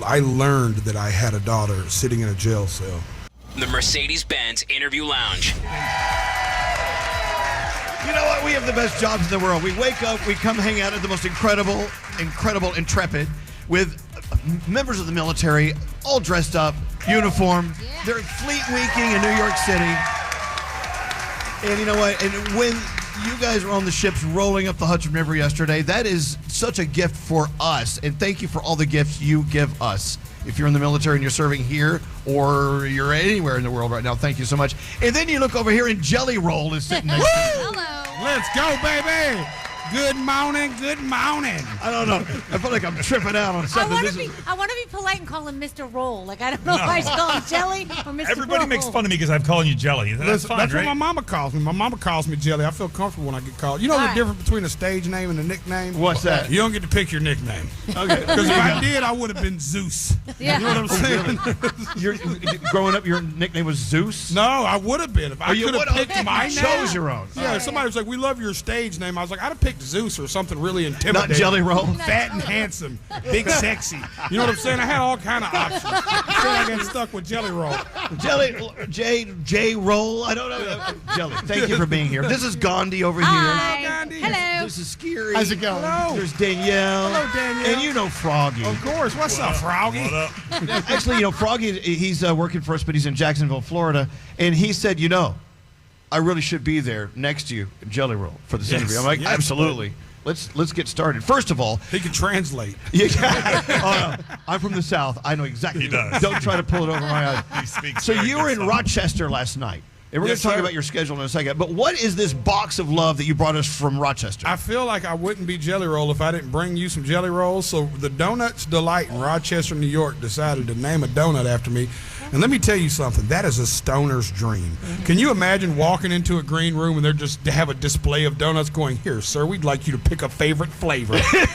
I learned that I had a daughter sitting in a jail cell. The Mercedes-Benz Interview Lounge. You know what? We have the best jobs in the world. We wake up, we come hang out at the most incredible Intrepid with members of the military, all dressed up, uniform. Yeah. They're fleet weeking in New York City. And you know what? And when you guys were on the ships rolling up the Hudson River yesterday, that is such a gift for us. And thank you for all the gifts you give us. If you're in the military and you're serving here or you're anywhere in the world right now, thank you so much. And then you look over here and Jelly Roll is sitting next to you. Hello. Let's go, baby. Good morning, good morning. I don't know. I feel like I'm tripping out on something. I want to be polite and call him Mr. Roll. Like, I don't know if I should call him Jelly or Mr. Everybody Roll. makes fun of me because I'm calling you Jelly. That's fine, That's right? what my mama calls me. My mama calls me Jelly. I feel comfortable when I get called. You know the difference between a stage name and a nickname? What's that? You don't get to pick your nickname. Okay. Because if I did, I would have been Zeus. Yeah. You know what I'm saying? Growing up, your nickname was Zeus? No, I would have been. If I could have picked my You name. chose your own. Yeah, somebody was like, we love your stage name. I was like, I'd have picked Zeus or something really intimidating. Not Jelly Roll? Fat and handsome. Big sexy. You know what I'm saying? I had all kind of options. So I got stuck with Jelly Roll. J Roll? I don't know. Jelly. Thank you for being here. This is Gandhi over here. Hi. Gandhi. Hello. This is Scary. How's it going? Hello. There's Danielle. Hello, Danielle. And you know Froggy. Of course. What's up, Froggy? What up? Actually, you know, Froggy, he's working for us, but he's in Jacksonville, Florida. And he said, you know, I really should be there next to you, Jelly Roll, for this interview. I'm like, yes, absolutely. Let's get started. First of all, He can translate. I'm from the South. I know exactly. He does. Don't try to pull it over my eyes. He speaks So very you good were in Southern. Rochester last night. And we're Yes, going to talk sir. about your schedule in a second. But what is this box of love that you brought us from Rochester? I feel like I wouldn't be Jelly Roll if I didn't bring you some Jelly Rolls. So the Donuts Delight in Rochester, New York decided to name a donut after me. And let me tell you something. That is a stoner's dream. Can you imagine walking into a green room and they're just to have a display of donuts going, here, sir, we'd like you to pick a favorite flavor. Okay.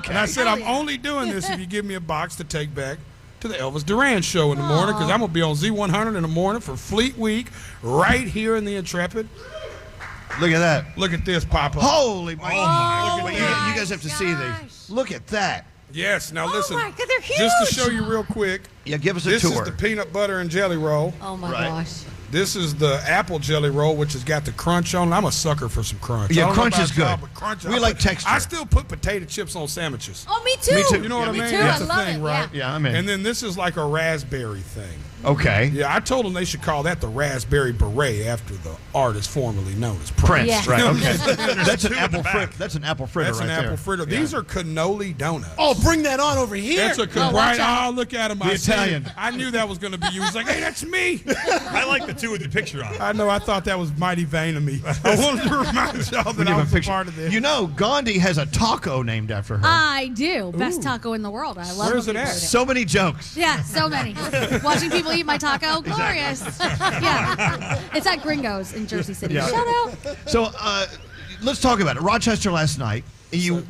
And I said, I'm only doing this if you give me a box to take back to the Elvis Duran show in the morning because I'm going to be on Z100 in the morning for Fleet Week right here in the Intrepid. Look at that. Look at this, Papa. Holy my Oh, Wait, you guys have to see these. Look at that. Yes, now listen. Oh, my God, they're huge. Just to show you real quick. Yeah, give us a This tour. is the peanut butter and jelly roll. Oh, my Right. gosh. This is the apple jelly roll, which has got the crunch on it. I'm a sucker for some crunch. Yeah, I don't know crunch about is y'all, good. but crunch, We I like put- texture. I still put potato chips on sandwiches. Oh, me too. Me too. You know what I Me mean? too. That's I the love thing, it. right? Yeah, I'm in. And then this is like a raspberry thing. Okay. Yeah, I told them they should call that the raspberry beret after the artist formerly known as Prince. Prince, Yeah. right? Okay. That's an two in apple the back. fritter. That's an apple fritter That's right an there. apple fritter. Yeah. These are cannoli donuts. Oh, bring that on over here. That's a watch right. out. Oh, look at him. The I seen it. Italian. I knew that was going to be you. He's like, hey, that's me. I like the two with the picture on it. I know. I thought that was mighty vain of me. I wanted to remind y'all We that give I a was a picture. part of this. You know, Gandhi has a taco named after her. I do. Best taco in the world. I love Where's when it people at? do So many jokes. Yeah, so many. Watching people eat my taco, glorious. Yeah, it's at Gringo's in Jersey City. Yeah. Shout out. So let's talk about it. Rochester last night. You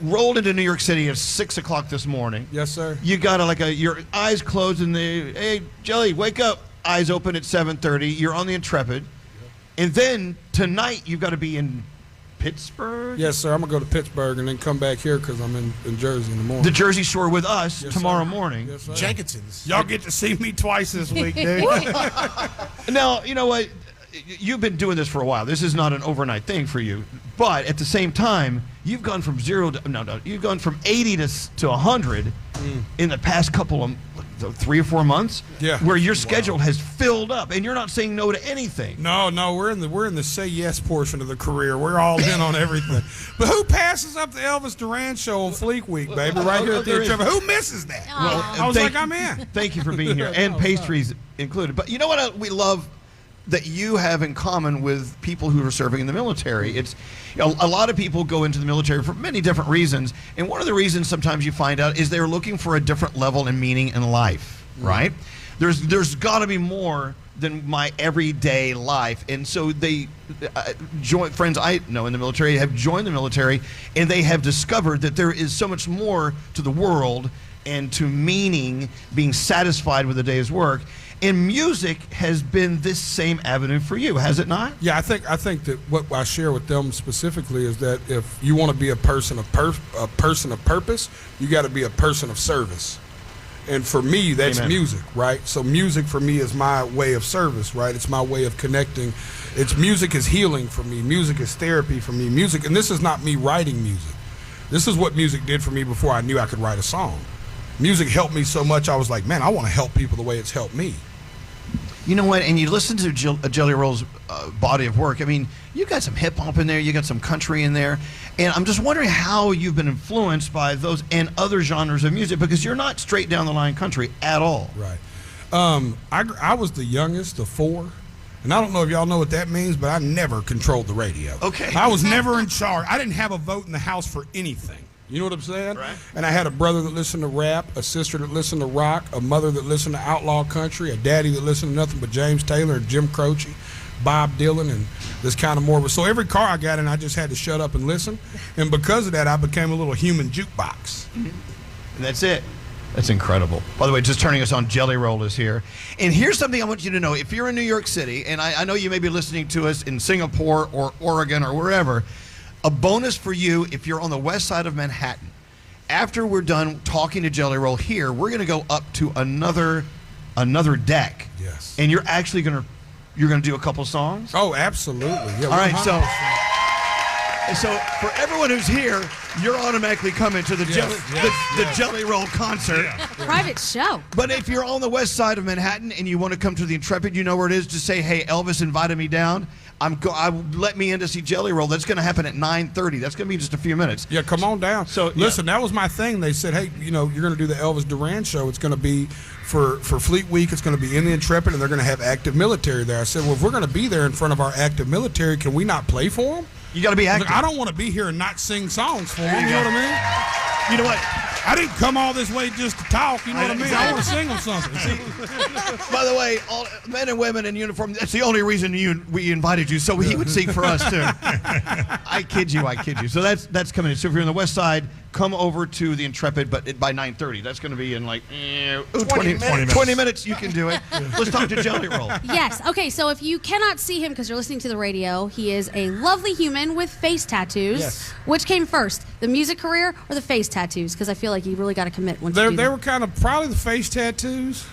rolled into New York City at 6 o'clock this morning. Yes, sir. You got your eyes closed and hey, Jelly, wake up. Eyes open at 7:30. You're on the Intrepid. And then tonight you've got to be in Pittsburgh? Yes, sir. I'm going to go to Pittsburgh and then come back here because I'm in Jersey in the morning. The Jersey Shore with us Yes, tomorrow sir. morning. Yes, sir. Jenkinson's. Y'all get to see me twice this week, dude. Now, you know what? You've been doing this for a while. This is not an overnight thing for you. But at the same time, you've gone from you've gone from 80 to 100 in the past couple of 3 or 4 months. Yeah. Where your schedule has filled up, and you're not saying no to anything. No, we're in the say yes portion of the career. We're all in on everything. But who passes up the Elvis Duran show on Fleek Week, baby? Right here at the There is. Intrepid. Who misses that? I was like, I'm in. Thank you for being here, and pastries included. But you know what we love that you have in common with people who are serving in the military? It's a lot of people go into the military for many different reasons, and one of the reasons sometimes you find out is they're looking for a different level and meaning in life, right? There's got to be more than my everyday life. And so they friends I know in the military have joined the military, and they have discovered that there is so much more to the world and to meaning, being satisfied with a day's work. And music has been this same avenue for you, has it not? Yeah, I think that what I share with them specifically is that if you want to be a person of purpose, you got to be a person of service. And for me, that's Amen. music, right? So music for me is my way of service, right? It's my way of connecting. Music is healing for me. Music is therapy for me. Music, and this is not me writing music. This is what music did for me before I knew I could write a song. Music helped me so much, I was like, man, I want to help people the way it's helped me. You know what? And you listen to Jelly Roll's body of work. I mean, you got some hip hop in there, you got some country in there, and I'm just wondering how you've been influenced by those and other genres of music, because you're not straight down the line country at all. Right. I was the youngest of four, and I don't know if y'all know what that means, but I never controlled the radio. Okay. I was never in charge. I didn't have a vote in the house for anything. You know what I'm saying? Right. And I had a brother that listened to rap, a sister that listened to rock, a mother that listened to outlaw country, a daddy that listened to nothing but James Taylor and Jim Croce, Bob Dylan, and this kind of more. So every car I got in, I just had to shut up and listen. And because of that, I became a little human jukebox. And that's it. That's incredible. By the way, just turning us on, Jelly Roll is here. And here's something I want you to know. If you're in New York City, and I know you may be listening to us in Singapore or Oregon or wherever, a bonus for you if you're on the west side of Manhattan. After we're done talking to Jelly Roll here, we're going to go up to another deck. Yes. And you're actually going to do a couple songs? Oh, absolutely. Yeah, All right, 100%. so for everyone who's here, you're automatically coming to the the Jelly Roll concert. Yeah. Private show. But if you're on the west side of Manhattan and you want to come to the Intrepid, you know where it is. Just say, hey, Elvis invited me down. Let me in to see Jelly Roll. That's going to happen at 9:30. That's going to be in just a few minutes. Yeah, come on down. So, listen, that was my thing. They said, hey, you're going to do the Elvis Duran show. It's going to be for Fleet Week. It's going to be in the Intrepid, and they're going to have active military there. I said, well, if we're going to be there in front of our active military, can we not play for them? You got to be active. I don't want to be here and not sing songs for them. You know what I mean? You know what? I didn't come all this way just to talk. You know what I mean? I want to sing them something. By the way, all men and women in uniform, that's the only reason we invited you, so he would sing for us, too. I kid you. So that's coming in. So if you're on the west side, come over to the Intrepid, but by 9:30. That's going to be in like 20 minutes. You can do it. Let's talk to Jelly Roll. Yes. Okay, so if you cannot see him because you're listening to the radio, he is a lovely human with face tattoos. Yes. Which came first, the music career or the face tattoos? Because I feel like you really got to commit once you do They that. were kind of probably the face tattoos.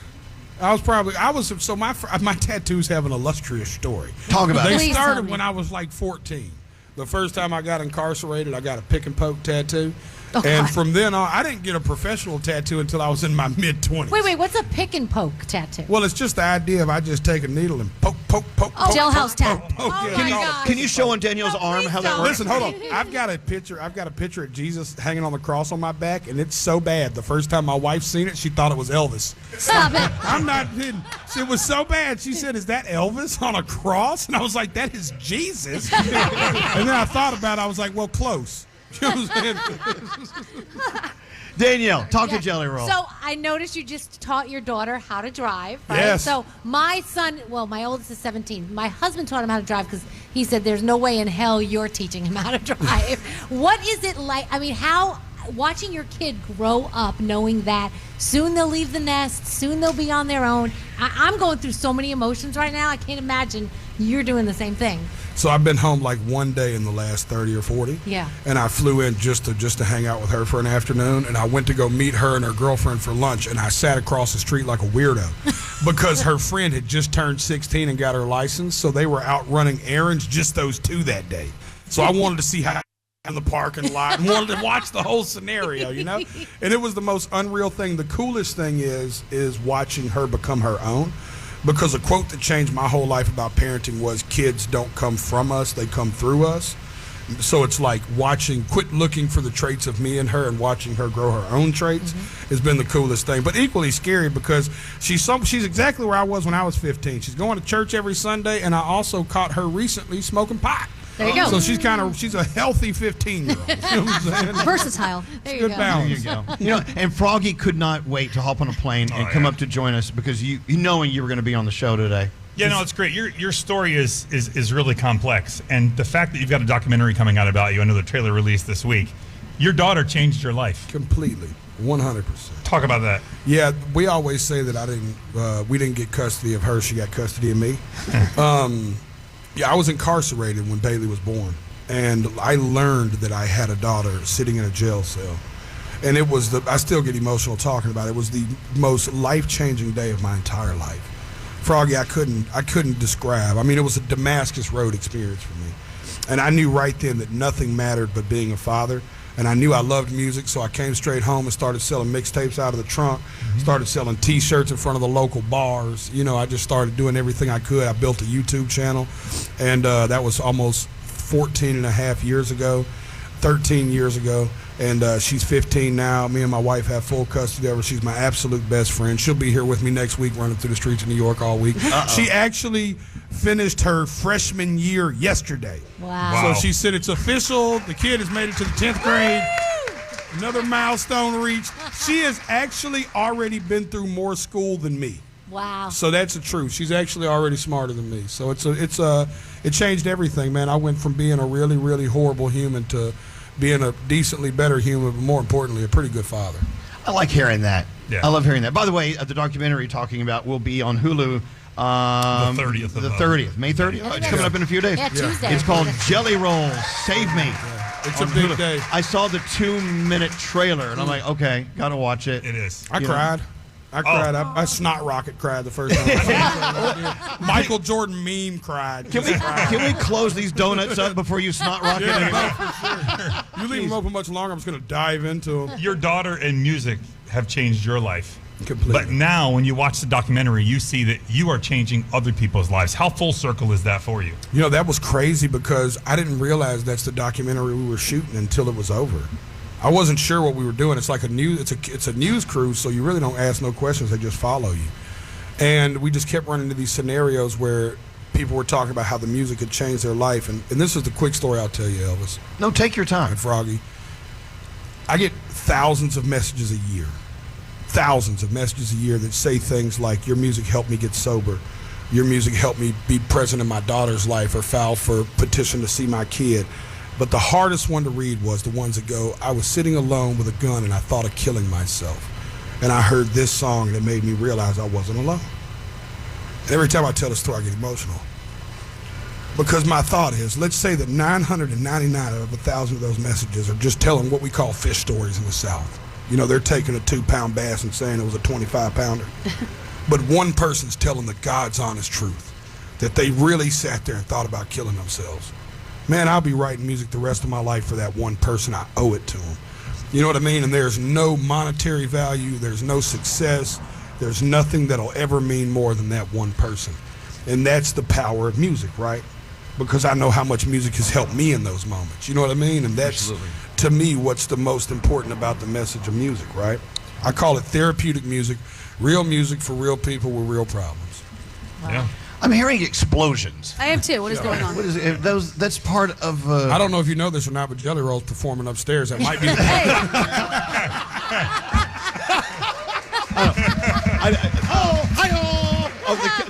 So my tattoos have an illustrious story. Talk about They it. Please tell started me. when I was like 14. The first time I got incarcerated, I got a pick and poke tattoo. Oh, and God. from then on, I didn't get a professional tattoo until I was in my mid-20s. Wait, what's a pick and poke tattoo? Well, it's just the idea of I just take a needle and poke. Oh, jailhouse tat. Yeah, my no. God. Can you show on Danielle's arm how that works? Listen, hold on. I've got a picture of Jesus hanging on the cross on my back, and it's so bad. The first time my wife seen it, she thought it was Elvis. Stop it. I'm not kidding. It was so bad. She said, "Is that Elvis on a cross?" And I was like, "That is Jesus." And then I thought about it. I was like, "Well, close." You know what I'm saying? Danielle, talk Yeah. to Jelly Roll. So I noticed you just taught your daughter how to drive, right? Yes. So my son, my oldest is 17. My husband taught him how to drive because he said there's no way in hell you're teaching him how to drive. What is it like? I mean, how watching your kid grow up knowing that soon they'll leave the nest, soon they'll be on their own. I'm going through so many emotions right now. I can't imagine you're doing the same thing. So I've been home like one day in the last 30 or 40. Yeah. And I flew in just to hang out with her for an afternoon, and I went to go meet her and her girlfriend for lunch, and I sat across the street like a weirdo because her friend had just turned 16 and got her license, so they were out running errands, just those two that day. So I wanted to see how in the parking lot and wanted to watch the whole scenario, you know? And it was the most unreal thing. The coolest thing is watching her become her own. Because a quote that changed my whole life about parenting was, kids don't come from us, they come through us. So it's like quit looking for the traits of me and her and watching her grow her own traits has been the coolest thing. But equally scary because she's exactly where I was when I was 15. She's going to church every Sunday, and I also caught her recently smoking pot. There you go. So she's a healthy 15-year-old. You know what I'm saying? Versatile. There you Good go. balance. There you go. You know, and Froggy could not wait to hop on a plane and come up to join us because you knowing you were going to be on the show today. Yeah, no, it's great. Your story is really complex, and the fact that you've got a documentary coming out about you, I know the trailer released this week. Your daughter changed your life Completely, 100%. Talk about that. Yeah, we always say that we didn't get custody of her. She got custody of me. I was incarcerated when Bailey was born, and I learned that I had a daughter sitting in a jail cell. And it was I still get emotional talking about it. It was the most life-changing day of my entire life. Froggy, I couldn't describe. I mean, it was a Damascus Road experience for me. And I knew right then that nothing mattered but being a father. And I knew I loved music, so I came straight home and started selling mixtapes out of the trunk, started selling T-shirts in front of the local bars. I just started doing everything I could. I built a YouTube channel, and that was almost 14 and a half years ago, 13 years ago. And she's 15 now. Me and my wife have full custody of her. She's my absolute best friend. She'll be here with me next week, running through the streets of New York all week. She actually finished her freshman year yesterday. Wow. So she said it's official. The kid has made it to the 10th grade. Another milestone reached. She has actually already been through more school than me. Wow. So that's the truth. She's actually already smarter than me. So it changed everything, man. I went from being a really, really horrible human to being a decently better human, but more importantly, a pretty good father. I like hearing that. Yeah. I love hearing that. By the way, the documentary talking about will be on Hulu. The 30th. The 30th. May 30th? Oh, it's coming up in a few days. Yeah, Tuesday. It's called Jelly Rolls, Save Me. It's a on big Hulu. day. I saw the 2-minute trailer, and I'm like, okay, got to watch it. It is. I cried. I cried. I snot rocket cried the first time. Michael Jordan meme cried. Can we close these donuts up before you snot rocket? You leave them open much longer, I'm just going to dive into them. Your daughter and music have changed your life. Completely. But now, when you watch the documentary, you see that you are changing other people's lives. How full circle is that for you? That was crazy because I didn't realize that's the documentary we were shooting until it was over. I wasn't sure what we were doing. It's like it's a news crew, so you really don't ask no questions. They just follow you. And we just kept running into these scenarios where people were talking about how the music had changed their life. And this is the quick story I'll tell you, Elvis. No, take your time. And Froggy. I get thousands of messages a year. Thousands of messages a year that say things like, your music helped me get sober. Your music helped me be present in my daughter's life, or filed for petition to see my kid. But the hardest one to read was the ones that go, I was sitting alone with a gun and I thought of killing myself. And I heard this song and it made me realize I wasn't alone. And every time I tell the story, I get emotional. Because my thought is, let's say that 999 of 1,000 of those messages are just telling what we call fish stories in the South. They're taking a 2-pound bass and saying it was a 25-pounder. But one person's telling the God's honest truth, that they really sat there and thought about killing themselves. Man, I'll be writing music the rest of my life for that one person. I owe it to them. You know what I mean? And there's no monetary value. There's no success. There's nothing that'll ever mean more than that one person. And that's the power of music, right? Because I know how much music has helped me in those moments. You know what I mean? And that's, to me, what's the most important about the message of music, right? I call it therapeutic music for real people with real problems. Wow. Yeah. I'm hearing explosions. I have too. What is going on? What is it? That's part of. I don't know if you know this or not, but Jelly Roll's performing upstairs. That might be.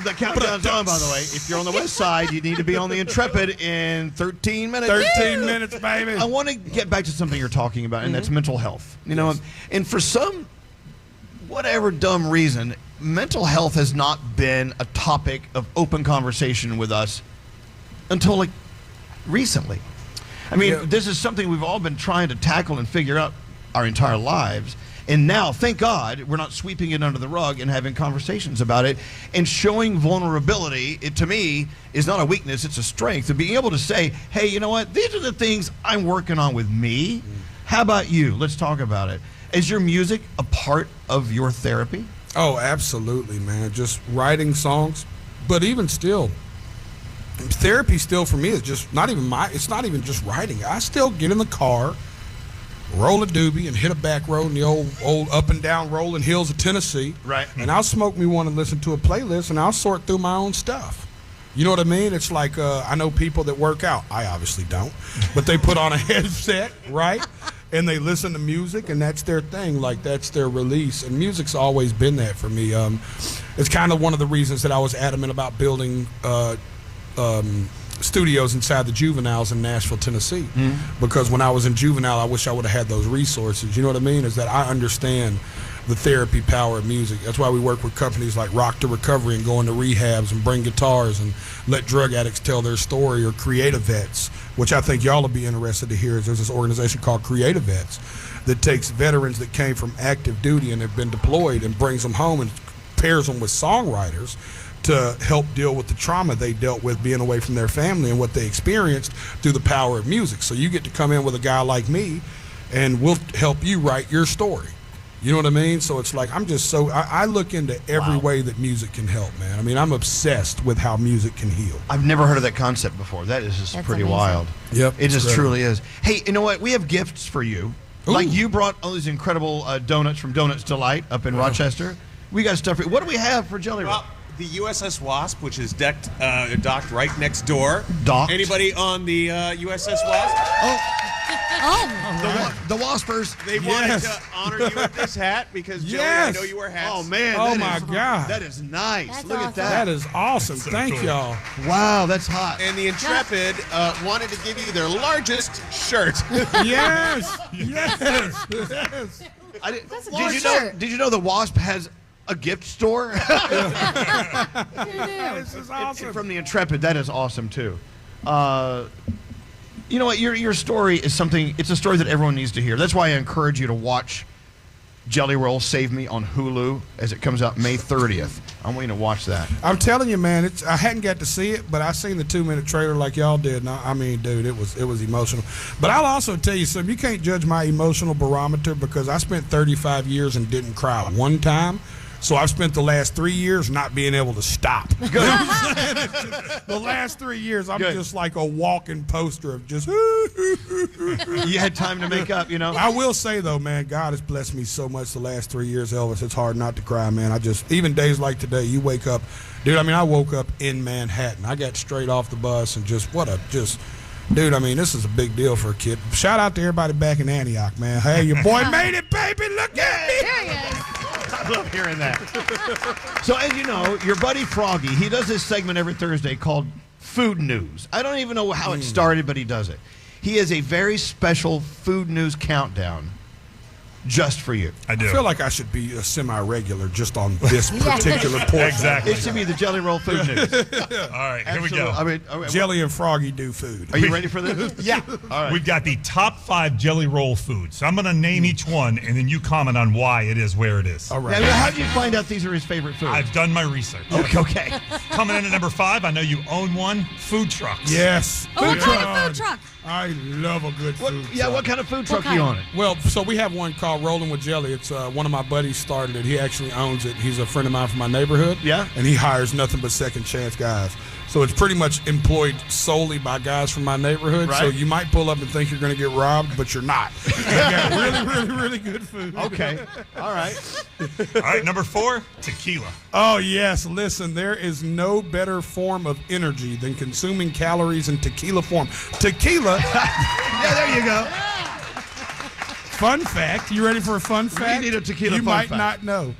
The countdown's on, by the way. If you're on the west side, you need to be on the Intrepid in 13 minutes. 13 minutes, baby. I want to get back to something you're talking about, and that's mental health. And for some, whatever dumb reason, mental health has not been a topic of open conversation with us until recently. I mean, This is something we've all been trying to tackle and figure out our entire lives. And now, thank God, we're not sweeping it under the rug and having conversations about it. And showing vulnerability, to me, is not a weakness, it's a strength. To being able to say, hey, you know what? These are the things I'm working on with me. How about you? Let's talk about it. Is your music a part of your therapy? Oh, absolutely, man. Just writing songs. But even still, therapy still for me is just it's not even just writing. I still get in the car, roll a doobie, and hit a back road in the old up and down rolling hills of Tennessee. Right. And I'll smoke me one and listen to a playlist, and I'll sort through my own stuff. You know what I mean? It's like I know people that work out. I obviously don't. But they put on a headset, right? and they listen to music, and that's their thing. Like, that's their release. And music's always been that for me. It's kind of one of the reasons that I was adamant about building studios inside the juveniles in Nashville, Tennessee. Because when I was in juvenile, I wish I would have had those resources. You know what I mean? Is that I understand the therapy power of music. That's why we work with companies like Rock to Recovery and go into rehabs and bring guitars and let drug addicts tell their story, or Creative Vets, which I think y'all will be interested to hear. There's this organization called Creative Vets that takes veterans that came from active duty and have been deployed and brings them home and pairs them with songwriters to help deal with the trauma they dealt with being away from their family and what they experienced through the power of music. So you get to come in with a guy like me, and we'll help you write your story. You know what I mean? So it's like, I look into every way that music can help, man. I mean, I'm obsessed with how music can heal. I've never heard of that concept before. That is just pretty amazing. wild. Yep. It just truly is. Hey, you know what? We have gifts for you. Ooh. Like, you brought all these incredible donuts from Donuts Delight up in Rochester. We got stuff for you. What do we have for Jelly Roll? Well, the USS Wasp, which is docked right next door. Docked? Anybody on the USS Wasp? The Waspers. They wanted to honor you with this hat because, Joey, I know you wear hats. Oh, man. Oh, my God. That is nice. That's Look at awesome. that. That is awesome. So Thank cool. y'all. Wow, that's hot. And the Intrepid wanted to give you their largest shirt. Yes. Yes. Yes. That's a large shirt. Did you know the Wasp has a gift store? This is awesome. From the Intrepid. That is awesome, too. You know what? Your story is something. It's a story that everyone needs to hear. That's why I encourage you to watch Jelly Roll Save Me on Hulu as it comes out May 30th. I want you to watch that. I'm telling you, man, I hadn't got to see it, but I seen the 2-minute trailer like y'all did. And I mean, dude, it was emotional. But I'll also tell you something. You can't judge my emotional barometer because I spent 35 years and didn't cry one time. So I've spent the last 3 years not being able to stop. The last 3 years, I'm just like a walking poster of just. You had time to make up, you know. I will say though, man, God has blessed me so much the last 3 years, Elvis. It's hard not to cry, man. Even days like today, you wake up, dude. I mean, I woke up in Manhattan. I got straight off the bus and dude, I mean, this is a big deal for a kid. Shout out to everybody back in Antioch, man. Hey, your boy made it, baby. Look at me. There he is. I love hearing that. So, as you know, your buddy Froggy, he does this segment every Thursday called Food News. I don't even know how it started, but he does it. He has a very special food news countdown just for you. I do. I feel like I should be a semi-regular just on this particular portion. Exactly. It should be the Jelly Roll Food News. All right, here we go. I mean, Jelly and Froggy do food. are you ready for this? Yeah. All right. We've got the top 5 Jelly Roll foods. So I'm going to name each one, and then you comment on why it is where it is. All right. Now, how did you find out these are his favorite foods? I've done my research. Okay. Coming in at number 5, I know you own one, food trucks. Yes. Oh, what kind of food truck? I love a good food truck. What kind of food truck kind? you on it? Well, so we have one called Rolling with Jelly. It's one of my buddies started it. He actually owns it. He's a friend of mine from my neighborhood. Yeah. And he hires nothing but second chance guys. So it's pretty much employed solely by guys from my neighborhood. Right. So you might pull up and think you're going to get robbed, but you're not. They got really, really, really good food. Okay. All right. All right, number 4, tequila. Oh, yes. Listen, there is no better form of energy than consuming calories in tequila form. Tequila. Yeah, there you go. Fun fact. You ready for a fun fact? need a tequila You fun might fact. not know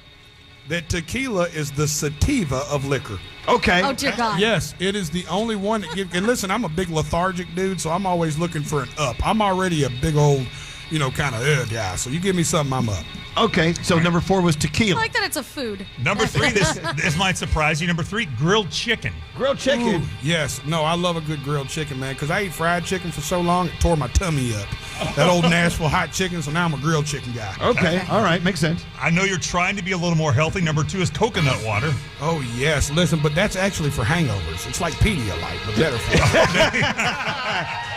that tequila is the sativa of liquor. Okay. Oh, dear God. Yes, it is the only one that gives. And listen, I'm a big lethargic dude, so I'm always looking for an up. I'm already a big old, kind of guy. So you give me something, I'm up. Okay. So number 4 was I tequila. like that it's a food. Number 3, this might surprise you. Number 3, grilled chicken. Grilled chicken. Ooh, yes. No, I love a good grilled chicken, man, because I ate fried chicken for so long, it tore my tummy up. That old Nashville hot chicken, so now I'm a grilled chicken guy. Okay. All right. Makes sense. I know you're trying to be a little more healthy. Number 2 is coconut water. Oh, yes. Listen, but that's actually for hangovers. It's like Pedialyte, but better for you.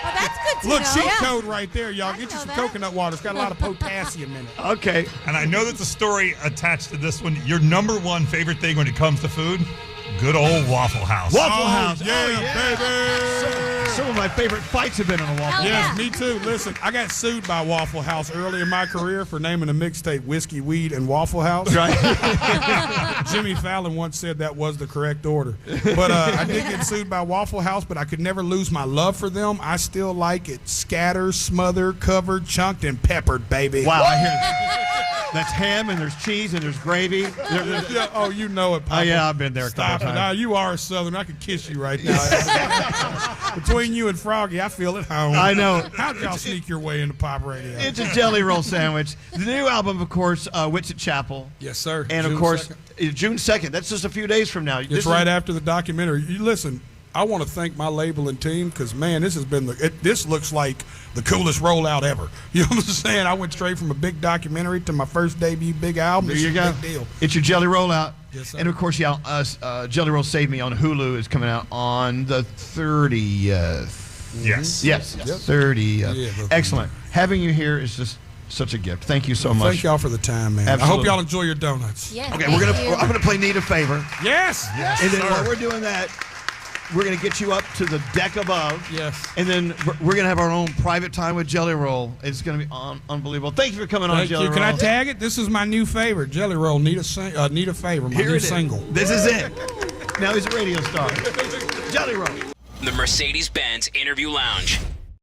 Oh, that's good to Look, know. cheat Yeah. code right there, y'all. Get you know some that. coconut water. It's got a lot of potassium in it. Okay. And I know that's a story attached to this one. Your number 1 favorite thing when it comes to food? Good old Waffle House. Waffle House. Yeah, baby. Some of my favorite fights have been on a Waffle House. Yes, me too. Listen, I got sued by Waffle House early in my career for naming a mixtape Whiskey, Weed, and Waffle House. Right. Jimmy Fallon once said that was the correct order. But I did get sued by Waffle House, but I could never lose my love for them. I still like it scattered, smothered, covered, chunked, and peppered, baby. Wow, I hear that. That's ham, and there's cheese, and there's gravy. Yeah, oh, you know it, Papa. Oh, yeah, I've been there a Stop couple it. times. Now, you are a Southern. I could kiss you right now. Between you and Froggy, I feel at home. I know. How'd y'all sneak your way into pop radio? It's a jelly roll sandwich. The new album, of course, Wits at Chapel. Yes, sir. And, June of course, 2nd. June 2nd. That's just a few days from now. It's right after the documentary. You listen, I want to thank my label and team because, man, this has been this looks like the coolest rollout ever. You know what I'm saying? I went straight from a big documentary to my first debut big album. There This you is go. a big deal. It's your Jelly Roll out. Yes, sir. And, of course, Jelly Roll Save Me on Hulu is coming out on the 30th. Yes. Yes, Yep. 30th. Yeah, but- Excellent. Having you here is just such a gift. Thank you so much. Thank y'all for the time, man. I Absolutely. hope y'all enjoy your donuts. Yes, Okay, thank you. I'm gonna play Need a Favor. Yes. And then while we're doing that, we're going to get you up to the deck above. Yes. And then we're going to have our own private time with Jelly Roll. It's going to be unbelievable. Thank you for coming on, Thank Jelly you. Roll. Can I tag it? This is my new favorite, Jelly Roll. Need a favor. My Here new it is. single. This is it. Now he's a radio star. Jelly Roll. The Mercedes-Benz Interview Lounge.